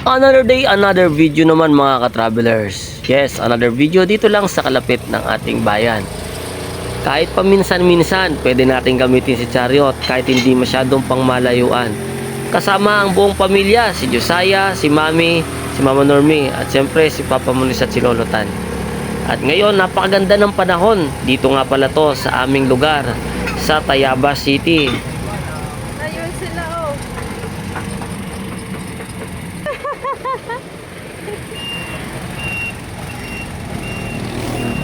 Another day, another video naman mga ka-travelers. Yes, another video dito lang sa kalapit ng ating bayan. Kahit paminsan-minsan, pwede natin gamitin si chariot kahit hindi masyadong pangmalayuan. Kasama ang buong pamilya, si Josiah, si Mami, si Mama Normie, at siyempre si Papa Munis at si Lolo Tan. At ngayon, napakaganda ng panahon. Dito nga pala to sa aming lugar, sa Tayabas City. Ayun sila oh.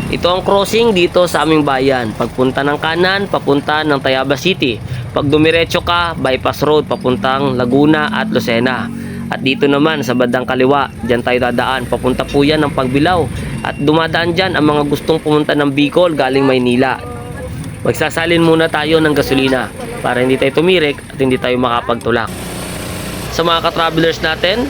Ito ang crossing dito sa aming bayan. Pagpunta ng kanan, papunta ng Tayabas City. Pag dumiretso ka, bypass road, papuntang Laguna at Lucena. At dito naman sa bandang kaliwa, dyan tayo dadaan. Papunta po yan ng Pagbilao. At dumadaan dyan ang mga gustong pumunta ng Bicol galing Maynila. Magsasalin muna tayo ng gasolina para hindi tayo tumirik at hindi tayo makapagtulak. Sa mga ka-travelers natin,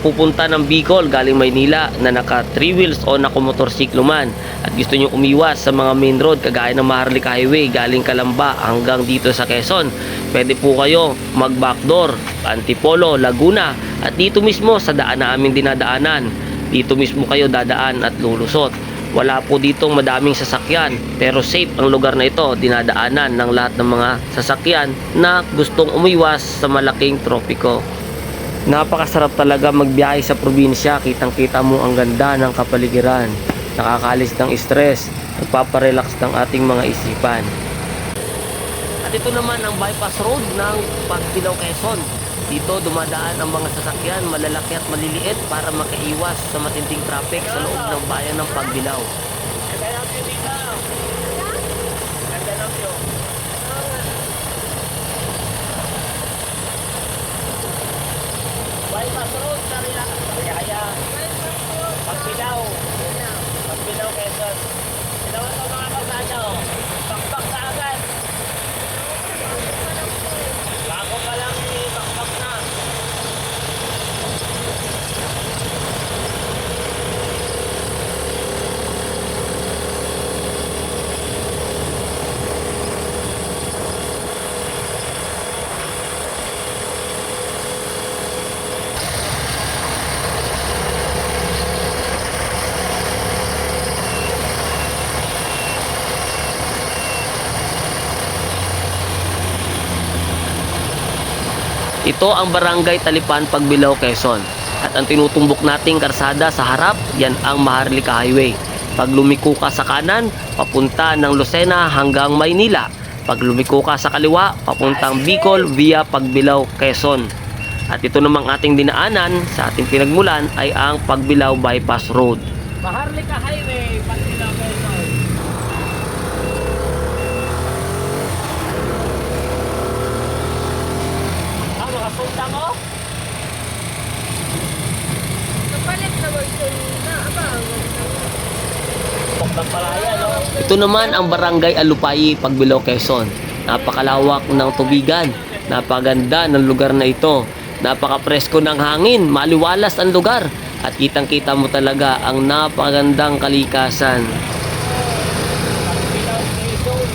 pupunta ng Bicol galing Maynila na naka 3 wheels o nakamotorsiklo man at gusto nyo umiwas sa mga main road kagaya ng Maharlika Highway galing Calamba hanggang dito sa Quezon, pwede po kayo mag-backdoor, Antipolo, Laguna at dito mismo sa daan na aming dinadaanan. Dito mismo kayo dadaan at lulusot. Wala po ditong madaming sasakyan pero safe ang lugar na ito, dinadaanan ng lahat ng mga sasakyan na gustong umiwas sa malaking tropiko. Napakasarap talaga magbiyahe sa probinsya, kitang-kita mo ang ganda ng kapaligiran, nakakalis ng stress, nagpaparelax ng ating mga isipan. At ito naman ang bypass road ng Pagbilao, Quezon. Dito dumadaan ang mga sasakyan malalaki at maliliit para makaiwas sa matinding traffic sa loob ng bayan ng Pagbilao. Bypass road sa Riyaya. Pagbilao. Pagbilao, Quezon. Ginawa ko mga kasada o. Bakbak na agad. Bago pa lang bakbak na. Ito ang Barangay Talipan, Pagbilao, Quezon. At ang tinutumbok nating karsada sa harap, yan ang Maharlika Highway. Pag lumiko ka sa kanan, papunta ng Lucena hanggang Maynila. Pag lumiko ka sa kaliwa, papuntang Bicol via Pagbilao, Quezon. At ito namang ating dinaanan sa ating pinagmulan ay ang Pagbilao Bypass Road. Maharlika Highway, Pagbilao, Quezon. Makasunta mo? Kapalit na version na abang. Pagdang palaya, no? Ito naman ang Barangay Alupay, Pagbilao, Quezon. Napakalawak ng tubigan, napaganda ng lugar na ito, napakapresko ng hangin, maliwalas ang lugar, at kitang-kita mo talaga ang napagandang kalikasan. Pagbilao, Quezon.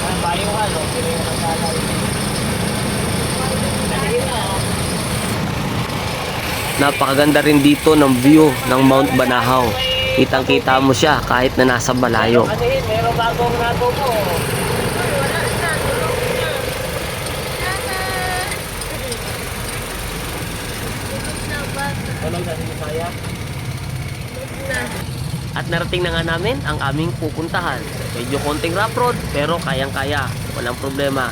Ang bayuhan, no? Ang salay. Nalihim na, oh. Napakaganda rin dito ng view ng Mount Banahaw. Kitang-kita mo siya kahit na nasa malayo. Kasi meron bagong nato mo. Tulog na si Saya. At narating na nga namin ang aming pupuntahan. Medyo konting rough road pero kayang-kaya. Walang problema.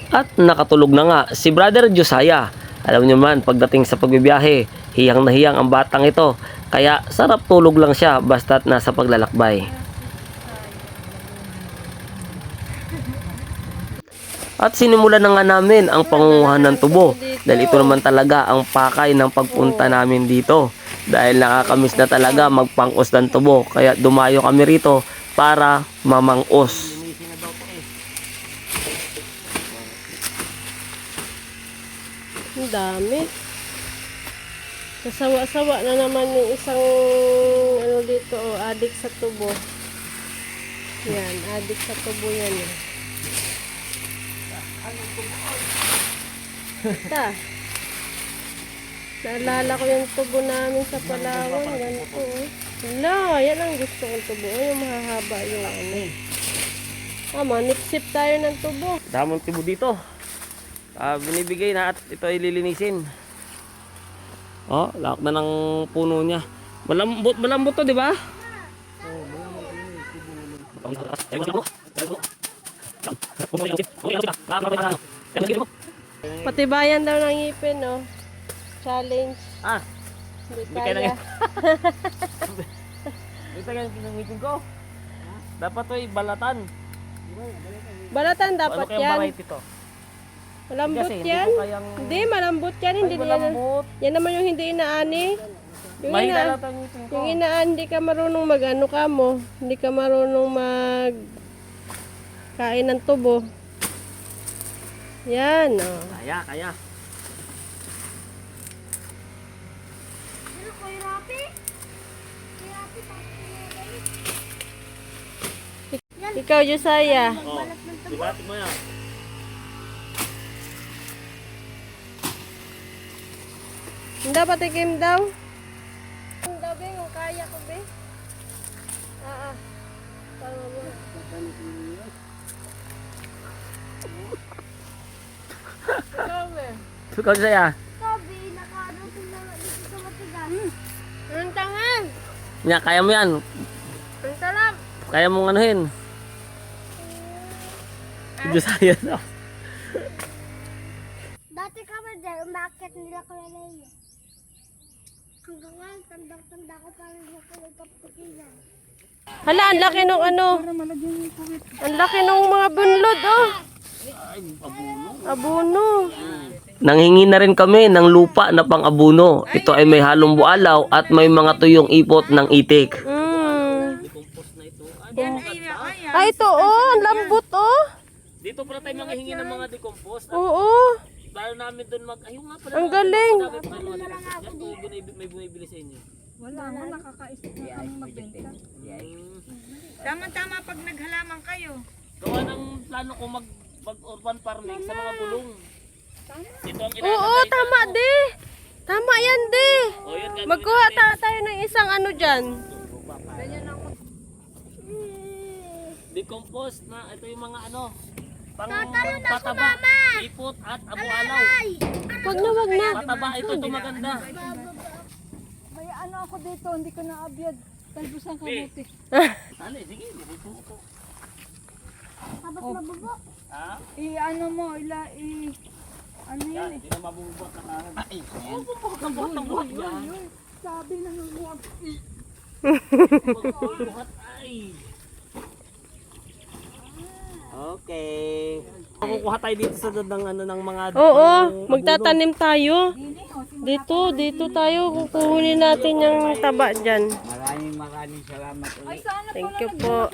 At nakatulog na nga si Brother Josiah. Alam niyo man, pagdating sa pagbibiyahe, hiyang na hiyang ang batang ito. Kaya sarap tulog lang siya basta't nasa paglalakbay. At sinimulan na nga namin ang pangunguhan ng tubo dahil ito naman talaga ang pakay ng pagpunta namin dito. Dahil nakakamiss na talaga magpangos ng tubo kaya dumayo kami rito para mamangos. Ang dami. Nasawa-sawa na naman yung isang ano dito, oh, adik sa tubo. Yan, adik sa tubo yan. Eh. Ta. Naalala ko yung tubo namin sa Palawan. Ganito. Oh. Wala, yan ang gusto kong tubo. Oh, yung mahahaba yung ano. Manipsip tayo ng tubo. Daming tubo dito. Binibigay na at ito ay lilinisin. Oh, lak na ng puno niya. Malambot to, di ba? Patibayan daw ng ngipin, no? Challenge. Hindi Hindi kaya kaya. Ito kaya pinangipin ko. Dapat to ay balatan. Balatan dapat Ano kayang yan. variety to? Malambot Kasi hindi yan. ko kayang... Hindi, malambot yan. Hindi Ay, yan. malambot. Yan naman yung hindi inaani. Yung, Mahina lang ang ngipin ko. yung inaan, hindi ka marunong mag-ano ka mo. Hindi ka marunong mag kain ng tubo. Yan, oh. Kaya. Ikaw, Josiah. Oh, diba? Tignan mo yan. Hindi dapat tikim daw. Ang daw, be, kung kaya ko, be. Tama mo. Ikaw, be. Ikaw siya. Sabi, nakaano sila dito sa matigas. Ang tangan. Nya, kaya mo yan. Ang sarap. Kaya mong anuhin. Diyos ayos. Dati kami dyan, umakit nila ko na yun. Hanggang nga, tandang-tanda ko pa rin sa kapatikilan. Hala, ang laki nung ano. Ang laki nung mga bunlod, oh. Abuno. Nanghingi na rin kami ng lupa na pang-abuno. Ito ay may halong bualaw at may mga tuyong ipot ng itik. Ay, ito, oh. Ang lambot, oh. Dito pala tayo manghihingi ng mga decompose. Oo. Tayo namin doon ayun nga pala. Ang galing. May bumibili sa inyo. Tama-tama pag naghalaman kayo. Gawa ng plano ko mag-urban farming sa mga bulong. Ito ang Oo, tama, di. Tama yan, di. Magkuha tayo ng isang ano dyan. Decompose na ito yung mga ano pang Tatalon na pataba, sumama. ipot at abu-alaw. Wag na. Pataba ito maganda. May ano ako dito, hindi ko na-abyad. Talbusan kabuti. Dali, sige, dito ko. Tapos mabubo. Ha? I-ano mo, ano Yan, yan hindi na mabubuhat na kanan. Ay, bubuhat ng buhat yan. Sabi na nung Buhat ay. Okay. Kukuha tayo dito sa dadang ano ng mga Oo, magtatanim tayo. Dito tayo. Kukunin natin yung taba dyan. Maraming salamat ulit. Thank you po.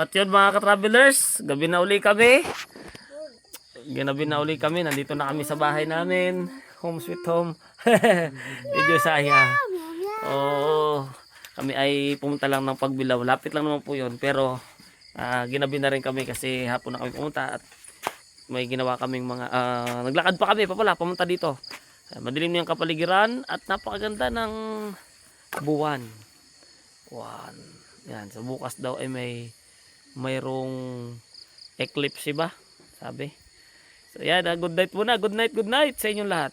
At yun mga ka-travelers, gabi na uli kami. Ginabi na uli kami. Nandito na kami sa bahay namin. Home sweet home. Medyo saya. Oo. Kami ay pumunta lang ng Pagbilao. Lapit lang naman po yun. Pero ginabi na rin kami kasi hapon na kami pumunta. At may ginawa kaming mga... naglakad pa kami pamunta dito. Madilim na yung kapaligiran. At napakaganda ng buwan. Yan. So bukas daw ay mayroong eclipse ba? Sabi. So yan, good night muna. Good night sa inyong lahat.